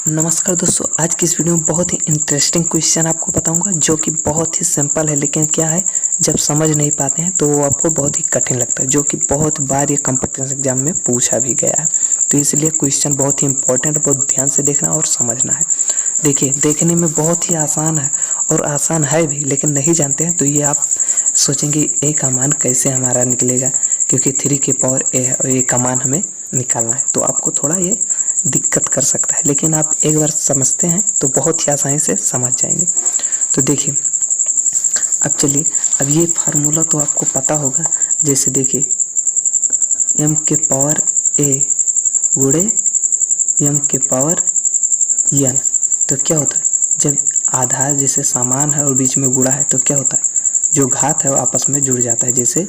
नमस्कार दोस्तों, आज की इस वीडियो में बहुत ही इंटरेस्टिंग क्वेश्चन आपको बताऊंगा जो कि बहुत ही सिंपल है, लेकिन क्या है जब समझ नहीं पाते हैं तो वो आपको बहुत ही कठिन लगता है, जो कि बहुत बार ये कंपटीशन एग्जाम में पूछा भी गया है। तो इसलिए क्वेश्चन बहुत ही इंपॉर्टेंट, बहुत ध्यान से देखना और समझना है। देखिए, देखने में बहुत ही आसान है और आसान है भी, लेकिन नहीं जानते हैं तो ये आप सोचेंगे ए का मान कैसे हमारा निकलेगा, क्योंकि 3 की पावर ए है और ए का मान हमें निकालना है। तो आपको थोड़ा ये दिक्कत कर सकता है, लेकिन आप एक बार समझते हैं तो बहुत ही आसानी से समझ जाएंगे। तो देखिए, अब चलिए, अब ये फार्मूला तो आपको पता होगा। जैसे देखिए, m के पावर a गुणे m के पावर n, तो क्या होता है जब आधार जैसे समान है और बीच में गुणा है तो क्या होता है, जो घात है वो आपस में जुड़ जाता है। जैसे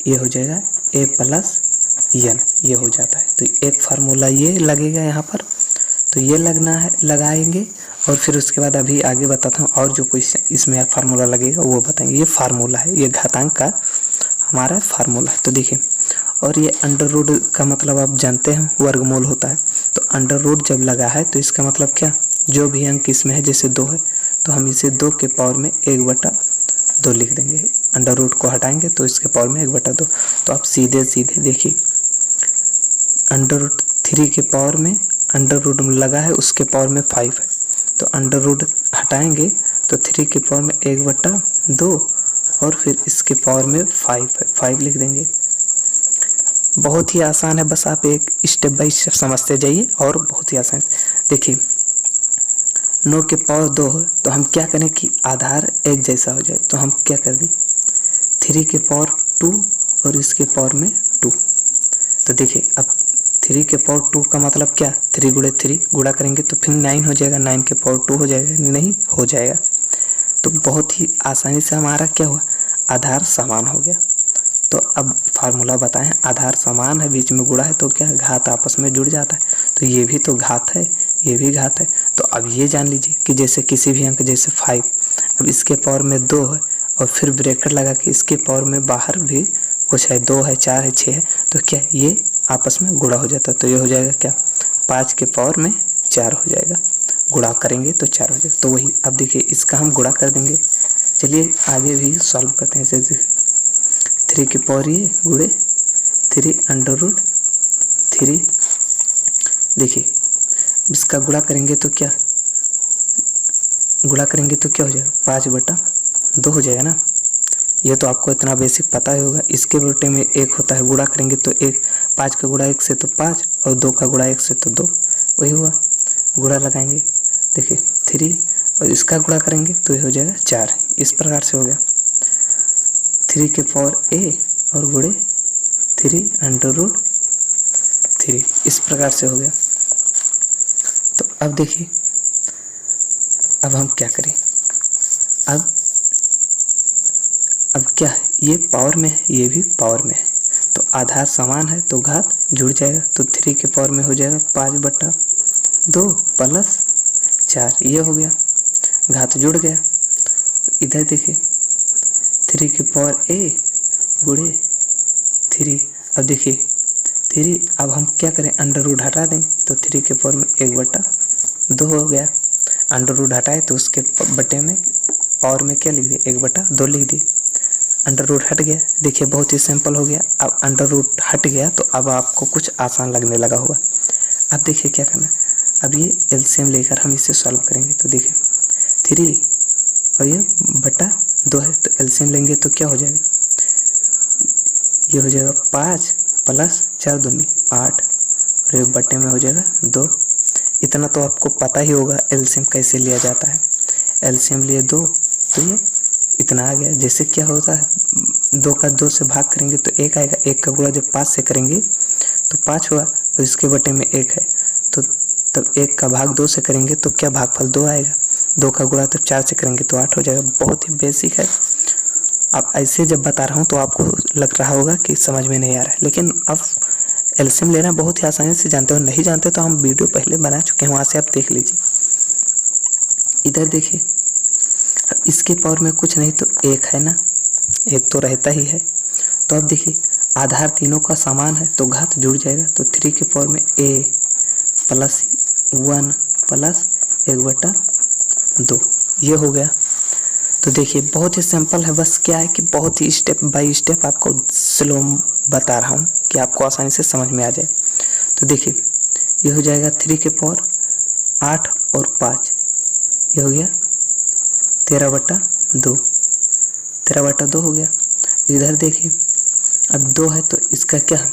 ये हो जाएगा a प्लस n, ये हो जाता है। तो एक फार्मूला ये लगेगा यहाँ पर, तो ये लगना है, लगाएंगे। और फिर उसके बाद अभी आगे बताता हूँ और जो क्वेश्चन इसमें फार्मूला लगेगा वो बताएंगे। ये फार्मूला है, ये घातांक का हमारा फार्मूला है। तो देखिए, और ये अंडर रूट का मतलब आप जानते हैं वर्गमूल होता है। तो अंडर रूट जब लगा है तो इसका मतलब क्या, जो भी अंक इसमें है, जैसे 2 है तो हम इसे 2 के पावर में 1/2 लिख देंगे। अंडर रूट को हटाएंगे तो इसके पावर में 1/2। तो आप सीधे सीधे देखिए, अंडर रूट 3 के पावर में अंडर रूट लगा है, उसके पावर में 5 है, तो अंडर रूट हटाएंगे तो 3 के पावर में 1/2 और फिर इसके पावर में 5 है, 5 लिख देंगे। बहुत ही आसान है, बस आप एक स्टेप बाय स्टेप समझते जाइए और बहुत ही आसान। देखिए, 9 के पावर 2 है तो हम क्या करें कि आधार एक जैसा हो जाए, तो हम क्या कर दें 3 के पावर 2 और इसके पावर में 2। तो देखिए, अब 3 के पावर 2 का मतलब क्या, 3 गुणे 3 गुणा करेंगे तो फिर 9 हो जाएगा, 9 के पावर 2 हो जाएगा, नहीं हो जाएगा। तो बहुत ही आसानी से हमारा क्या हुआ, आधार समान हो गया। तो अब फार्मूला बताएं, आधार समान है, बीच में गुणा है तो क्या, घात आपस में जुड़ जाता है। तो ये भी तो घात है, ये भी घात है। तो अब ये जान लीजिए कि जैसे किसी भी अंक, जैसे 5, अब इसके पावर में 2 है और फिर ब्रैकेट लगा के इसके पावर में बाहर भी कुछ है, 2 है, 4 है, 6 है, तो क्या ये आपस में गुणा हो जाता है। तो ये हो जाएगा क्या, 5 के पावर में 4 हो जाएगा, गुणा करेंगे तो 4 हो जाएगा। तो वही, अब देखिए इसका हम गुणा कर देंगे। चलिए आगे भी सॉल्व करते हैं। जैसे 3 की पावर ये गुणे 3 अंडर रूट 3, देखिए इसका गुणा करेंगे तो क्या, गुणा करेंगे तो क्या हो जाएगा, 5/2 हो जाएगा ना। ये तो आपको इतना बेसिक पता ही होगा। इसके बटे में 1 होता है, गुणा करेंगे तो 1, 5 का गुणा 1 से तो 5 और 2 का गुणा 1 से तो 2, वही हुआ। गुणा लगाएंगे, देखिए 3 और इसका गुणा करेंगे तो ये हो जाएगा 4। इस प्रकार से हो गया 3 के पावर a और गुणे 3 अंडर रूट 3, इस प्रकार से हो गया। तो अब देखिए, अब हम क्या करें, अब क्या है, ये पावर में है, ये भी पावर में है, तो आधार समान है तो घात जुड़ जाएगा। तो 3 के पावर में हो जाएगा 5/2 प्लस 4, ये हो गया, घात जुड़ गया। इधर देखिए 3 की पावर a गुणे 3, अब देखिए 3, अब हम क्या करें, अंडर रूट हटा दें तो 3 के पावर में 1/2 हो गया। अंडर रूट हटाए तो उसके बटे में पावर में क्या लिख दिए, 1/2 लिख दिए। अंडर रूट हट गया, देखिए बहुत ही सिंपल हो गया। अब अंडर रूट हट गया तो अब आपको कुछ आसान लगने लगा होगा। अब देखिए क्या करना, अब ये एलसीएम लेकर हम इसे सॉल्व करेंगे। तो देखिए 3 और ये बटा 2 है, तो एलसीएम लेंगे तो क्या हो जाएगा, ये हो जाएगा 5 प्लस 4 दूनी 8 और ये बटे में हो जाएगा 2। इतना तो आपको पता ही होगा एलसीएम कैसे लिया जाता है। एलसीएम लिए 2 तो ये इतना आ गया। जैसे क्या होता है, 2 का 2 से भाग करेंगे तो 1 आएगा, 1 का गुणा जब 5 से करेंगे तो 5 हुआ और इसके बटे में 1 है, तो तब 1 का भाग 2 से करेंगे तो क्या, भागफल 2 आएगा। 2 का गुणा तब 4 से करेंगे तो 8 हो जाएगा। बहुत ही बेसिक है। अब ऐसे जब बता रहा हूँ तो आपको लग रहा होगा कि समझ में नहीं आ रहा है, लेकिन अब एलसीएम लेना बहुत ही आसानी से जानते हो। नहीं जानते तो हम वीडियो पहले बना चुके हैं, वहाँ से आप देख लीजिए। इधर देखिए, इसके पावर में कुछ नहीं तो 1 है ना, 1 तो रहता ही है। तो अब देखिए आधार तीनों का समान है तो घात जुड़ जाएगा। तो 3 के पावर में a प्लस 1 प्लस 1/2 ये हो गया। तो देखिए बहुत ही सिंपल है, बस क्या है कि बहुत ही स्टेप बाय स्टेप आपको स्लो बता रहा हूँ कि आपको आसानी से समझ में आ जाए। तो देखिए ये हो जाएगा 3 के पावर 8 और 5, ये हो गया 13/2, 13/2 हो गया। इधर देखिए अब 2 है तो इसका क्या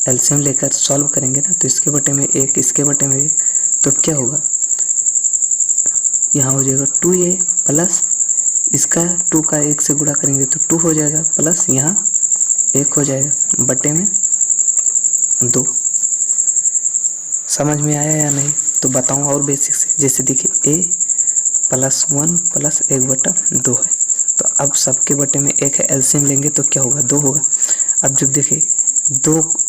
एलसीएम लेकर सॉल्व करेंगे ना, तो इसके बटे में 1, इसके बटे में 1, तो क्या होगा यहाँ हो जाएगा 2a प्लस इसका 2 का 1 से गुणा करेंगे तो 2 हो जाएगा, प्लस यहाँ 1 हो जाएगा बटे में 2। समझ में आया या नहीं तो बताऊँ और बेसिक से। जैसे देखिए a प्लस 1 प्लस 1/2 है, तो अब सबके बटे में 1 है, एलसीएम लेंगे तो क्या होगा 2 होगा। अब जब देखिए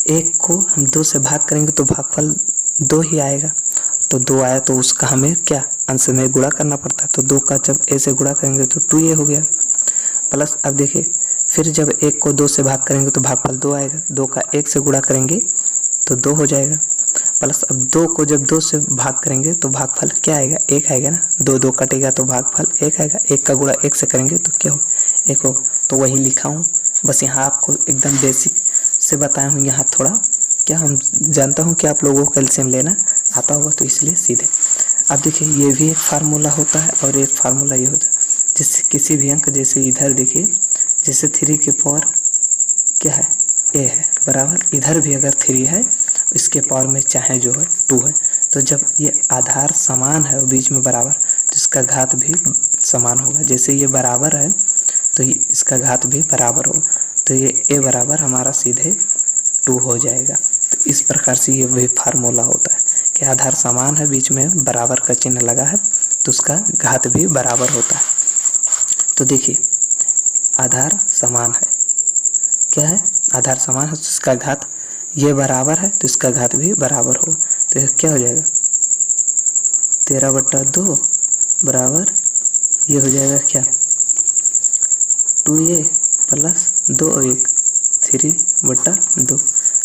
1 को हम 2 से भाग करेंगे तो भागफल 2 ही आएगा, तो 2 आया तो उसका हमें क्या अंश में गुणा करना पड़ता है, तो 2 का जब a से गुणा करेंगे तो 2a हो गया। प्लस अब देखिए फिर जब 1 को 2 से भाग करेंगे तो भागफल 2 आएगा, 2 का 1 से गुणा करेंगे तो 2 हो जाएगा। प्लस अब 2 को जब 2 से भाग करेंगे तो भागफल क्या आएगा 1 आएगा ना, 2 कटेगा तो भागफल 1 आएगा, 1 का गुणा 1 से करेंगे तो क्या हो 1 होगा। तो वही लिखा हूँ, बस यहाँ आपको एकदम बेसिक से बताया हूँ। यहाँ थोड़ा क्या हम जानता हूँ कि आप लोगों को एलसीएम लेना आता होगा तो इसलिए सीधे। अब देखिए ये भी एक फार्मूला होता है और एक फार्मूला ये होता है, जिससे किसी भी अंक जैसे इधर देखिए जैसे 3 के पावर क्या है a है बराबर, इधर भी अगर 3 है इसके पावर में चाहे जो है 2 है, तो जब ये आधार समान है और बीच में बराबर तो इसका घात भी समान होगा। जैसे ये बराबर है तो इसका घात भी बराबर होगा, तो ये a बराबर हमारा सीधे 2 हो जाएगा। तो इस प्रकार से ये वही फार्मूला होता है कि आधार समान है बीच में बराबर का चिन्ह लगा है तो उसका घात भी बराबर होता है। तो देखिए आधार समान है, क्या है आधार समान है तो इसका घात ये बराबर है तो इसका घात भी बराबर होगा। तो क्या हो जाएगा 13/2 बराबर ये हो जाएगा क्या 2a प्लस 2 और 1 3/2।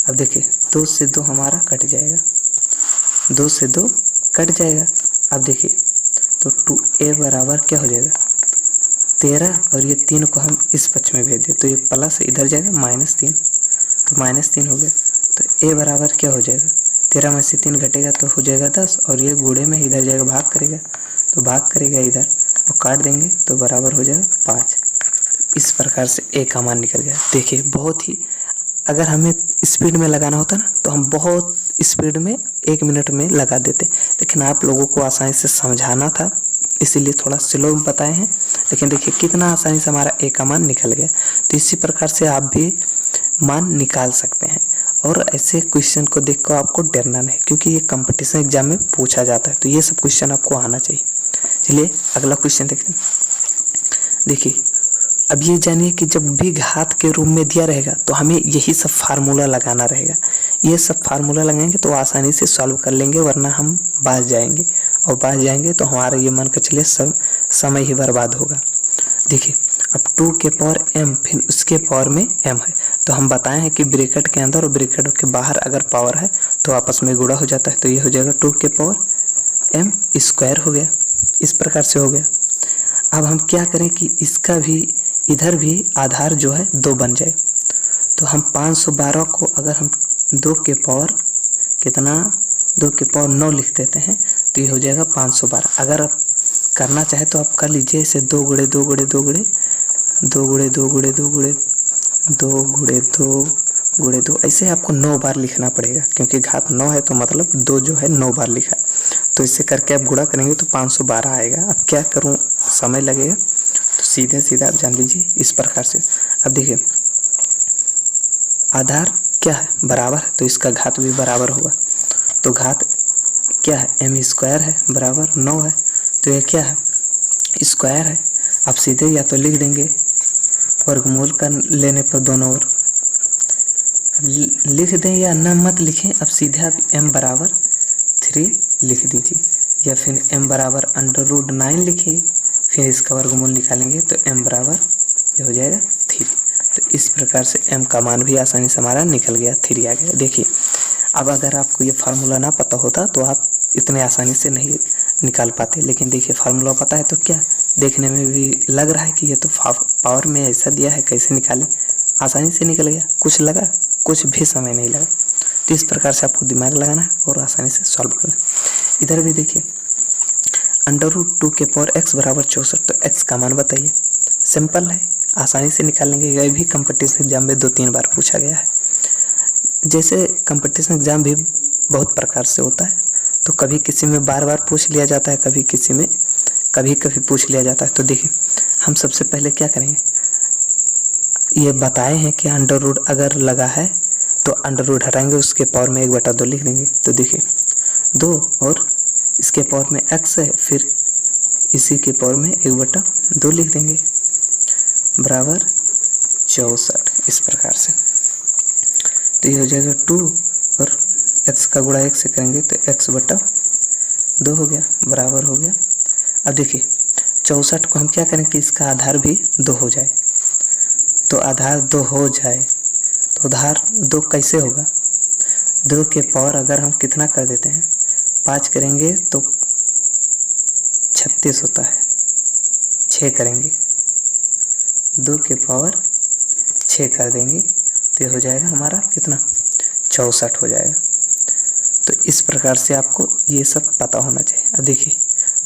अब देखिए 2 से 2 हमारा कट जाएगा, 2 से 2 कट जाएगा। अब देखिए तो 2a बराबर क्या हो जाएगा 13 और ये 3 को हम इस पक्ष में भेज दें तो ये प्लस इधर जाएगा -3, तो -3 हो गया। तो a बराबर क्या हो जाएगा 13 में से 3 घटेगा तो हो जाएगा 10, और ये गुणे में इधर जाएगा भाग करेगा तो भाग करेगा इधर और काट देंगे तो बराबर हो जाएगा 5। इस प्रकार से a का मान निकल गया। देखिए बहुत ही, अगर हमें स्पीड में लगाना होता ना तो हम बहुत स्पीड में 1 मिनट में लगा देते, लेकिन आप लोगों को आसानी से समझाना था इसीलिए थोड़ा स्लो बताए हैं। लेकिन देखिए कितना आसानी से हमारा a का मान निकल गया। तो इसी प्रकार से आप भी मान निकाल सकते हैं, और ऐसे क्वेश्चन को देखकर आपको डरना नहीं, क्योंकि ये कंपटीशन एग्जाम में पूछा जाता है, तो ये सब क्वेश्चन आपको आना चाहिए। चलिए अगला क्वेश्चन देखते हैं। देखिए अब ये जानिए कि जब भी घात के रूप में दिया रहेगा तो हमें यही सब फार्मूला लगाना रहेगा। ये सब फार्मूला लगाएंगे तो आसानी से सॉल्व कर लेंगे, वरना हम बाज जाएंगे, और बाज जाएंगे तो हमारा ये मान कर चलिए सब समय ही बर्बाद होगा। देखिए अब 2 के पावर m फिर उसके पावर में m है, तो हम बताए हैं कि ब्रैकेट के अंदर और ब्रैकेट के बाहर अगर पावर है तो आपस में गुणा हो जाता है, तो ये हो जाएगा 2 के पावर m स्क्वायर हो गया। इस प्रकार से हो गया। अब हम क्या करें कि इसका भी इधर भी आधार जो है 2 बन जाए, तो हम 512 को अगर हम 2 के पावर कितना 2 के पावर 9 लिख देते हैं तो ये हो जाएगा 512। अगर आप करना चाहे तो आप कर लीजिए इसे 2 गुणे 2 गुणे 2 गुणे 2 गुणे 2 गुणे 2 गुणे 2 गुणे 2 गुणे 2, ऐसे आपको 9 बार लिखना पड़ेगा, क्योंकि घात 9 है तो मतलब 2 जो है 9 बार लिखा है। तो इससे करके आप गुणा करेंगे तो 512 आएगा। अब क्या करूं, समय लगेगा, तो सीधे सीधा आप जान लीजिए इस प्रकार से। अब देखिए आधार क्या है बराबर है तो इसका घात भी बराबर होगा, तो घात क्या है m स्क्वायर है बराबर 9 है, तो ये क्या है स्क्वायर है। आप सीधे या तो लिख देंगे वर्गमूल कर लेने पर दोनों ओर लिख दें या न मत लिखें। अब सीधे आप m बराबर 3 लिख दीजिए, या फिर m बराबर √9 लिखिए, फिर इसका वर्गमूल निकालेंगे तो m बराबर ये हो जाएगा 3। तो इस प्रकार से m का मान भी आसानी से हमारा निकल गया, 3 आ गया। देखिए अब अगर आपको ये फार्मूला ना पता होता तो आप इतने आसानी से नहीं निकाल पाते। लेकिन देखिए फार्मूला पता है तो क्या देखने में भी लग रहा है कि ये तो पावर में ऐसा दिया है, कैसे निकालें, आसानी से निकल गया। कुछ लगा, कुछ भी समय नहीं लगा। तो इस प्रकार से आपको दिमाग लगाना है और आसानी से सॉल्व करना है। इधर भी देखिए √2 के पावर x बराबर 64, तो x का मान बताइए। सिंपल है, आसानी से निकाल लेंगे। ये भी कंपटीशन एग्जाम में 2-3 बार पूछा गया है। जैसे कंपटीशन एग्जाम भी बहुत प्रकार से होता है, तो कभी किसी में बार बार पूछ लिया जाता है, कभी किसी में कभी कभी पूछ लिया जाता है। तो देखिए हम सबसे पहले क्या करेंगे, ये बताए हैं कि √ अगर लगा है तो √ हटाएंगे, उसके पावर में 1/2 लिख देंगे। तो देखिए 2 और इसके पावर में x है, फिर इसी के पावर में 1/2 लिख देंगे बराबर 64। इस प्रकार से तो ये हो जाएगा 2 और x का गुणा 1 से करेंगे तो x/2 हो गया, बराबर हो गया। अब देखिए 64 को हम क्या करें कि इसका आधार भी 2 हो जाए। तो आधार 2 हो जाए तो आधार 2 कैसे होगा, 2 के पावर अगर हम कितना कर देते हैं, 5 करेंगे तो 36 होता है, 6 करेंगे 2 के पावर 6 कर देंगे तो ये हो जाएगा हमारा कितना, 64 हो जाएगा। तो इस प्रकार से आपको ये सब पता होना चाहिए। अब देखिए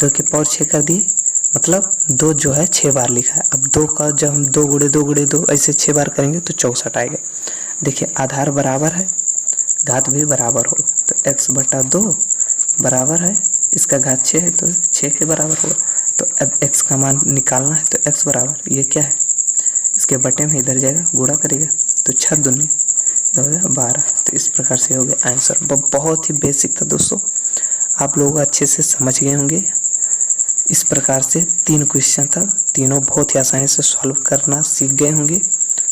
2 के पावर 6 कर दिए, मतलब 2 जो है 6 बार लिखा है। अब 2 का जब हम 2 × 2 × 2 ऐसे 6 बार करेंगे तो 64 आएगा। देखिए आधार बराबर है, घात भी बराबर होगा, तो x/2 बराबर है, इसका घात 6 है तो 6 के बराबर होगा। तो अब x का मान निकालना है, तो x बराबर ये क्या है, इसके बटे में इधर जाएगा, गुणा करेगा तो 6 दूनी हो गया 12। तो इस प्रकार से हो गया आंसर। बहुत ही बेसिक था दोस्तों, आप लोग अच्छे से समझ गए होंगे। इस प्रकार से 3 क्वेश्चन था, तीनों बहुत ही आसानी से सॉल्व करना सीख गए होंगे।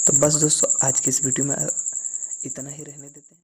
तो बस दोस्तों आज की इस वीडियो में इतना ही रहने देते हैं।